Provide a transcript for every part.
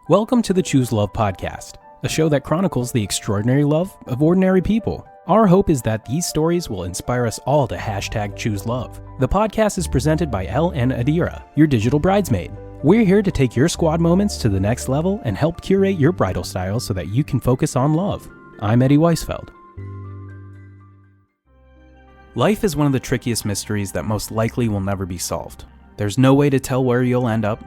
Welcome to the Choose Love podcast, a show that chronicles the extraordinary love of ordinary people. Our hope is that these stories will inspire us all to #choose love. The podcast is presented by Elle and Adira, your digital bridesmaid. We're here to take your squad moments to the next level and help curate your bridal style so that you can focus on love. I'm Eddie Weisfeld. Life is one of the trickiest mysteries that most likely will never be solved. There's no way to tell where you'll end up,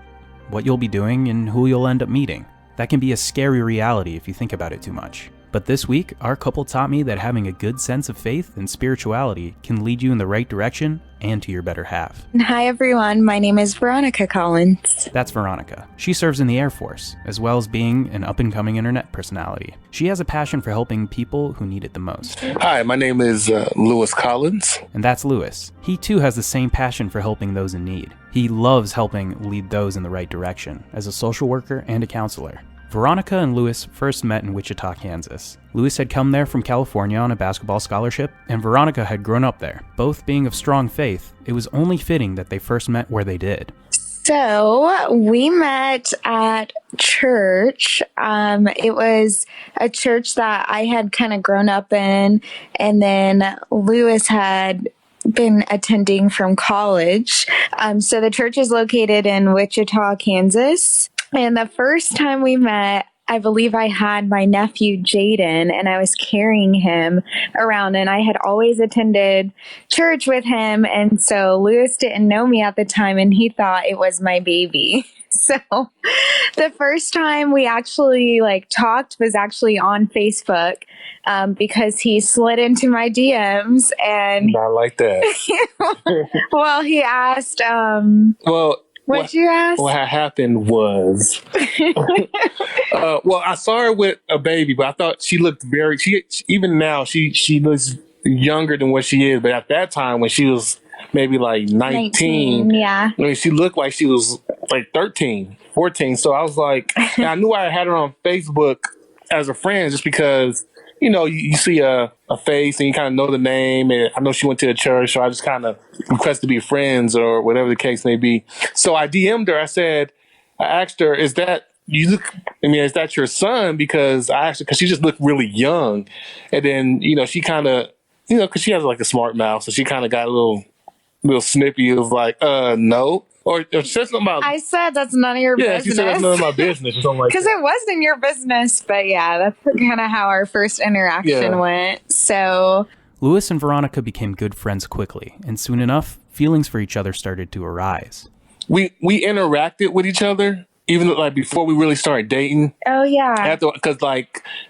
what you'll be doing, and who you'll end up meeting. That can be a scary reality if you think about it too much. But this week, our couple taught me that having a good sense of faith and spirituality can lead you in the right direction and to your better half. Hi everyone, my name is Veronica Collins. That's Veronica. She serves in the Air Force, as well as being an up-and-coming internet personality. She has a passion for helping people who need it the most. Hi, my name is Louis Collins. And that's Louis. He too has the same passion for helping those in need. He loves helping lead those in the right direction, as a social worker and a counselor. Veronica and Louis first met in Wichita, Kansas. Louis had come there from California on a basketball scholarship, and Veronica had grown up there. Both being of strong faith, it was only fitting that they first met where they did. So we met at church. It was a church that I had kind of grown up in, and then Louis had been attending from college. So the church is located in Wichita, Kansas. And the first time we met, I believe I had my nephew Jaden and I was carrying him around, and I had always attended church with him. And so Louis didn't know me at the time and he thought it was my baby. So the first time we actually talked was actually on Facebook, because he slid into my DMs and I like that. well, he asked, What'd you ask? What happened was, I saw her with a baby, but I thought she looked even now, she looks younger than what she is. But at that time, when she was maybe like 19, yeah. I mean, she looked like she was like 13, 14. So I was like, and I knew I had her on Facebook as a friend just because, you see a face and you kind of know the name, and I know she went to a church, so I just kind of requested to be friends or whatever the case may be. So I DM'd her. I asked her, is that your son? Because she just looked really young. And then, she kind of, because she has like a smart mouth, so she kind of got a little snippy. It was like, no. Or said something about... I said that's none of your business. Yeah, she said that's none of my business or something like that. Because it wasn't your business, but yeah, that's kind of how our first interaction went. So... Louis and Veronica became good friends quickly, and soon enough, feelings for each other started to arise. We interacted with each other, even before we really started dating. Oh, yeah. Because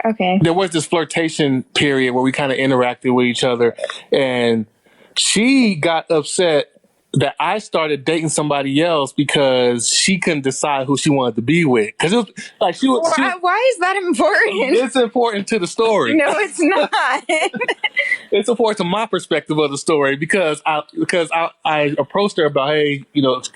okay, there was this flirtation period where we kind of interacted with each other, and she got upset that I started dating somebody else because she couldn't decide who she wanted to be with. Because it was like why is that important? It's important to the story. No, it's not. It's important to my perspective of the story because I approached her about, hey,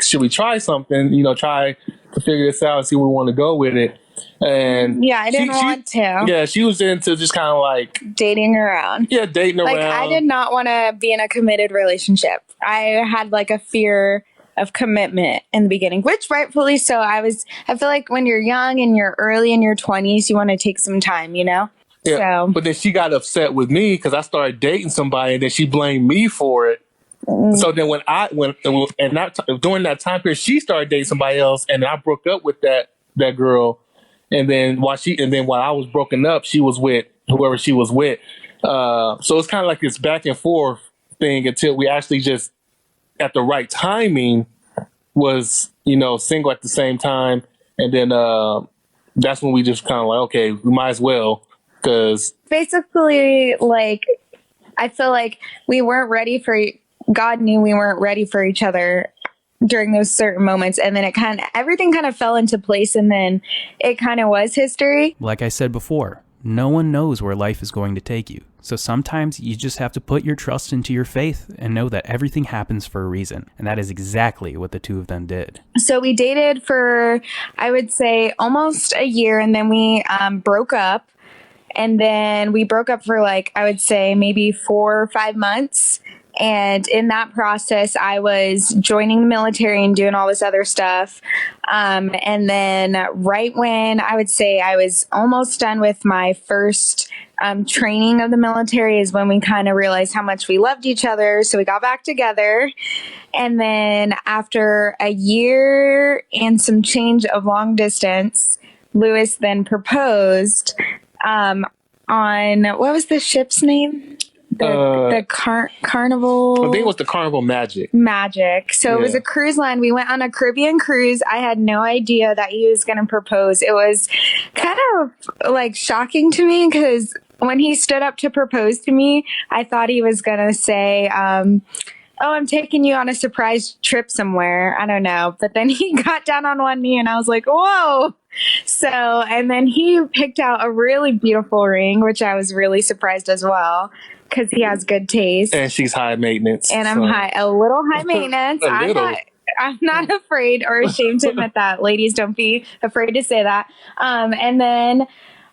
should we try something? Try to figure this out and see where we want to go with it. And yeah, I didn't want to. Yeah, she was into just kind of dating around. Yeah, dating around. I did not want to be in a committed relationship. I had a fear of commitment in the beginning, which rightfully so. I feel like when you're young and you're early in your 20s, you want to take some time, Yeah, so. But then she got upset with me because I started dating somebody and then she blamed me for it. So then during that time period, she started dating somebody else and I broke up with that girl. And then while I was broken up, she was with whoever she was with. So it's kind of like this back and forth thing until we actually just at the right timing was, single at the same time. And then that's when we just kind of okay, we might as well. Because basically, I feel like we weren't ready God knew we weren't ready for each other during those certain moments, and then everything kind of fell into place, and then it kind of was history. Like I said before, no one knows where life is going to take you. So sometimes you just have to put your trust into your faith and know that everything happens for a reason. And that is exactly what the two of them did. So we dated for, I would say, almost a year, and then we broke up. And then we broke up for I would say maybe 4 or 5 months. And in that process, I was joining the military and doing all this other stuff. And then right when I would say I was almost done with my first training of the military is when we kind of realized how much we loved each other. So we got back together. And then after a year and some change of long distance, Louis then proposed on, what was the ship's name? The Carnival. I think it was the Carnival Magic. So It was a cruise line. We went on a Caribbean cruise. I had no idea that he was going to propose. It was kind of like shocking to me because when he stood up to propose to me, I thought he was going to say, oh, I'm taking you on a surprise trip somewhere. I don't know. But then he got down on one knee and I was like, whoa. So, and then he picked out a really beautiful ring, which I was really surprised as well because he has good taste. And she's high maintenance. And I'm a little high maintenance. I'm not afraid or ashamed to admit that. Ladies, don't be afraid to say that. And then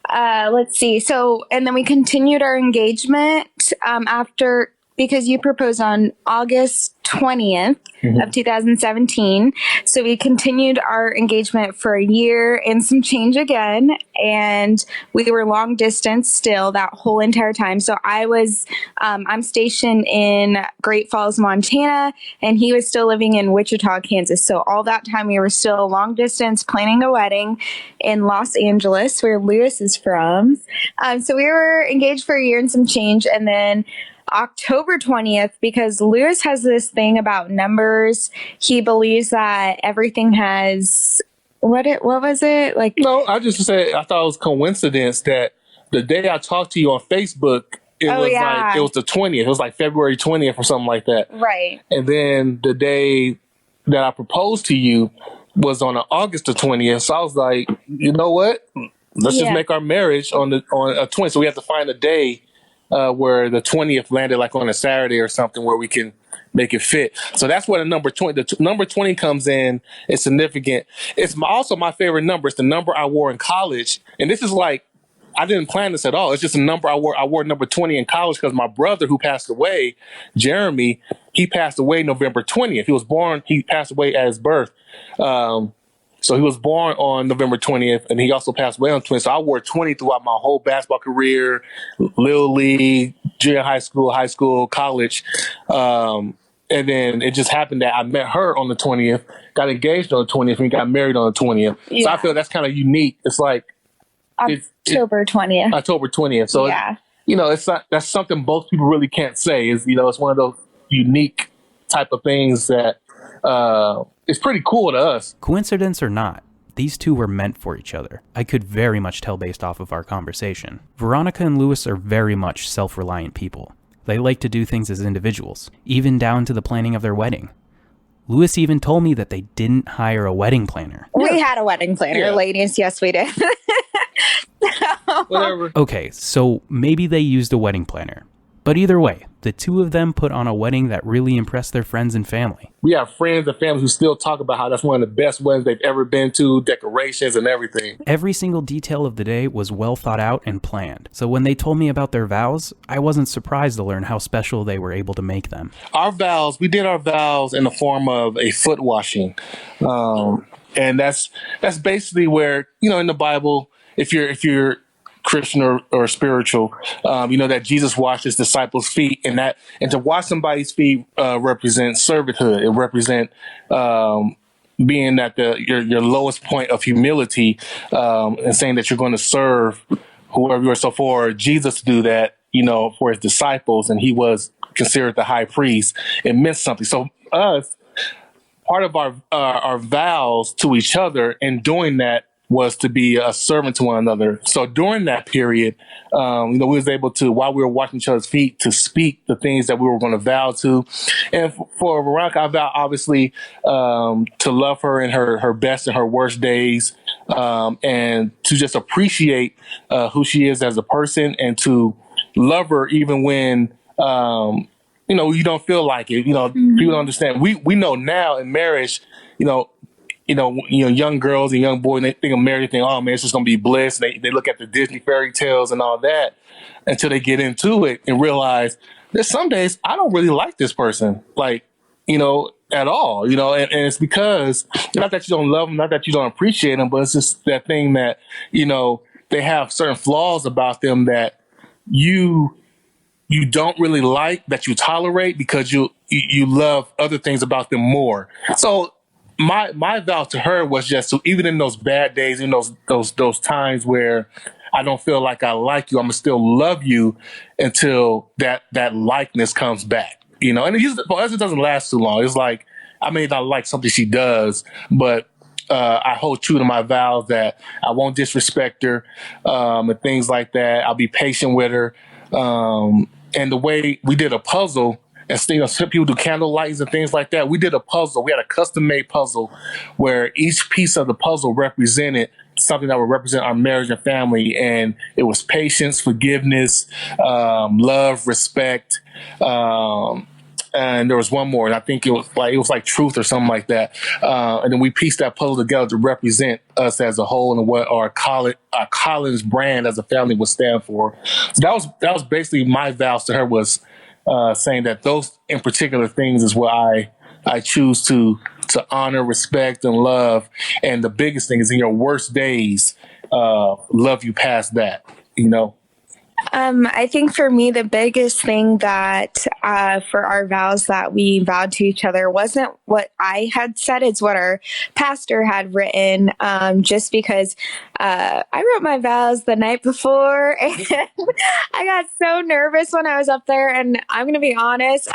let's see. So, and then we continued our engagement after, because you proposed on August 20th of 2017. So we continued our engagement for a year and some change again. And we were long distance still that whole entire time. So I was, I'm stationed in Great Falls, Montana, and he was still living in Wichita, Kansas. So all that time we were still long distance planning a wedding in Los Angeles, where Louis is from. So we were engaged for a year and some change. And then October 20th, because Louis has this thing about numbers. He believes that everything has, what was it? Like, no, I just said, I thought it was coincidence that the day I talked to you on Facebook, it was the 20th. It was like February 20th or something like that. Right. And then the day that I proposed to you was on August the 20th. So I was like, you know what? Let's just make our marriage on a 20th. So we have to find a day where the 20th landed like on a Saturday or something where we can make it fit. So that's where the number 20, number 20 comes in. It's significant. It's also my favorite number. It's the number I wore in college. And this is like, I didn't plan this at all. It's just a number I wore. I wore number 20 in college because my brother who passed away, Jeremy, he passed away November 20th. He passed away at his birth. So he was born on November 20th, and he also passed away on 20th. So I wore 20 throughout my whole basketball career, Little League, junior high school, college. And then it just happened that I met her on the 20th, got engaged on the 20th, and we got married on the 20th. Yeah. So I feel that's kind of unique. It's like October 20th. October 20th. So, that's something both people really can't say. Is it's one of those unique type of things that it's pretty cool to us. Coincidence or not, these two were meant for each other. I could very much tell based off of our conversation. Veronica and Louis are very much self-reliant people. They like to do things as individuals, even down to the planning of their wedding. Louis even told me that they didn't hire a wedding planner. We had a wedding planner, ladies. Yes, we did. Whatever. Okay, so maybe they used a wedding planner. But either way, the two of them put on a wedding that really impressed their friends and family. We have friends and family who still talk about how that's one of the best weddings they've ever been to, decorations and everything. Every single detail of the day was well thought out and planned. So when they told me about their vows, I wasn't surprised to learn how special they were able to make them. We did our vows in the form of a foot washing. And that's basically where, in the Bible, if you're Christian or spiritual, that Jesus washed his disciples' feet, and to wash somebody's feet represents servanthood. It represents being at your lowest point of humility, and saying that you're going to serve whoever you are. So for Jesus to do that, for his disciples, and he was considered the high priest, it meant something. So us, part of our vows to each other in doing that was to be a servant to one another. So during that period, we was able to, while we were washing each other's feet, to speak the things that we were going to vow to. And for Veronica, I vow obviously to love her in her best and her worst days, and to just appreciate who she is as a person, and to love her even when you don't feel like it. People don't understand. We know now in marriage, young girls and young boys, they think of marriage, they think, oh man, it's just gonna be bliss. They look at the Disney fairy tales and all that until they get into it and realize there's some days I don't really like this person, like, at all, and it's because not that you don't love them, not that you don't appreciate them, but it's just that thing that, they have certain flaws about them that you don't really like, that you tolerate because you love other things about them more. So my vow to her was just to, even in those bad days, in those times where I don't feel like I like you, I'm gonna still love you until that likeness comes back. And it usually, for us, it doesn't last too long. It's like I may not like something she does, but I hold true to my vows that I won't disrespect her, and things like that. I'll be patient with her. And the way we did a puzzle, and some people do candle lights and things like that. We did a puzzle. We had a custom made puzzle where each piece of the puzzle represented something that would represent our marriage and family. And it was patience, forgiveness, love, respect. And there was one more, and I think it was like truth or something like that. And then we pieced that puzzle together to represent us as a whole and what our Collins brand as a family would stand for. So that was basically my vows to her, was saying that those in particular things is what I choose to honor, respect, and love. And the biggest thing is in your worst days, love you past that, I think for me, the biggest thing that for our vows that we vowed to each other wasn't what I had said, it's what our pastor had written, just because I wrote my vows the night before and I got so nervous when I was up there. And I'm going to be honest,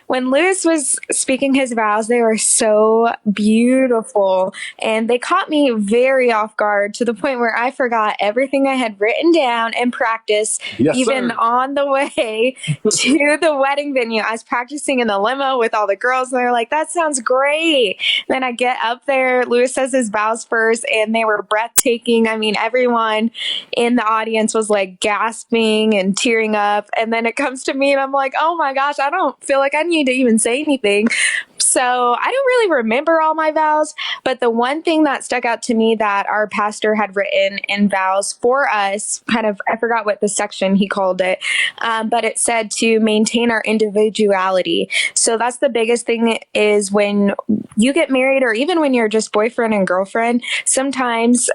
when Louis was speaking his vows, they were so beautiful and they caught me very off guard to the point where I forgot everything I had written down and practiced. Yes, even sir. On the way to the wedding venue. I was practicing in the limo with all the girls and they're like, that sounds great. Then I get up there, Louis says his vows first and they were breathtaking. I mean, everyone in the audience was like gasping and tearing up. And then it comes to me and I'm like, oh my gosh, I don't feel like I need to even say anything. So I don't really remember all my vows, but the one thing that stuck out to me that our pastor had written in vows for us, I forgot what the section he called it, but it said to maintain our individuality. So that's the biggest thing, is when you get married or even when you're just boyfriend and girlfriend, sometimes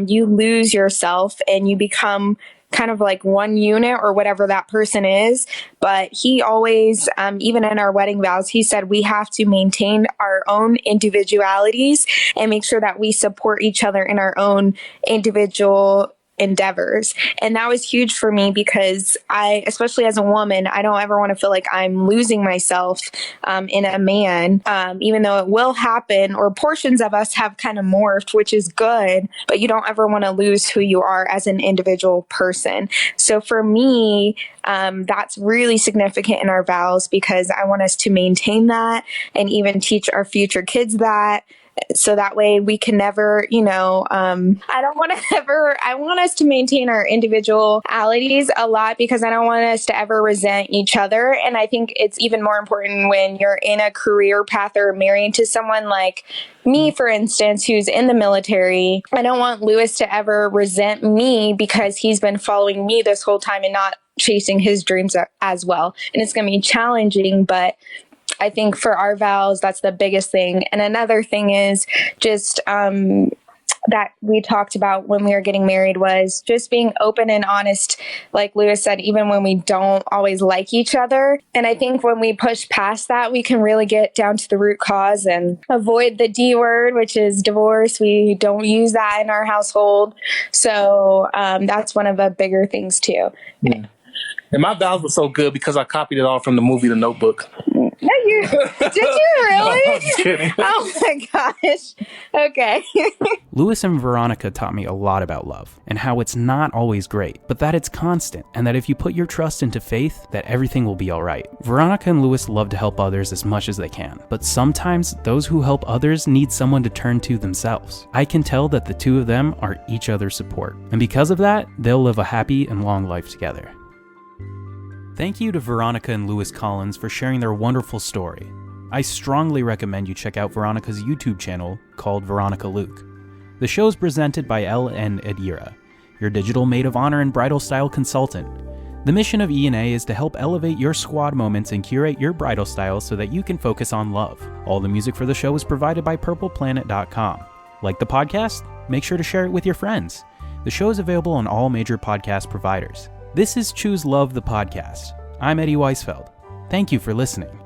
you lose yourself and you become kind of like one unit or whatever that person is. But he always, even in our wedding vows, he said we have to maintain our own individualities and make sure that we support each other in our own individual endeavors. And that was huge for me because especially as a woman, I don't ever want to feel like I'm losing myself in a man, even though it will happen, or portions of us have kind of morphed, which is good, but you don't ever want to lose who you are as an individual person. So for me, that's really significant in our vows because I want us to maintain that and even teach our future kids that. So that way we can never, I want us to maintain our individualities a lot because I don't want us to ever resent each other. And I think it's even more important when you're in a career path or married to someone like me, for instance, who's in the military. I don't want Louis to ever resent me because he's been following me this whole time and not chasing his dreams as well. And it's going to be challenging, but I think for our vows, that's the biggest thing. And another thing is just that we talked about when we were getting married was just being open and honest, like Louis said, even when we don't always like each other. And I think when we push past that, we can really get down to the root cause and avoid the D word, which is divorce. We don't use that in our household. So that's one of the bigger things too. Yeah. And my vows were so good because I copied it all from the movie The Notebook. No, did you really? No, I'm just kidding. Oh my gosh. Okay. Louis and Veronica taught me a lot about love and how it's not always great, but that it's constant and that if you put your trust into faith, that everything will be all right. Veronica and Louis love to help others as much as they can, but sometimes those who help others need someone to turn to themselves. I can tell that the two of them are each other's support, and because of that, they'll live a happy and long life together. Thank you to Veronica and Louis Collins for sharing their wonderful story. I strongly recommend you check out Veronica's YouTube channel called Veronica Luke. The show is presented by Elle and Adira, your digital maid of honor and bridal style consultant. The mission of E&A is to help elevate your squad moments and curate your bridal styles so that you can focus on love. All the music for the show is provided by purpleplanet.com. Like the podcast? Make sure to share it with your friends. The show is available on all major podcast providers. This is Choose Love the Podcast. I'm Eddie Weisfeld. Thank you for listening.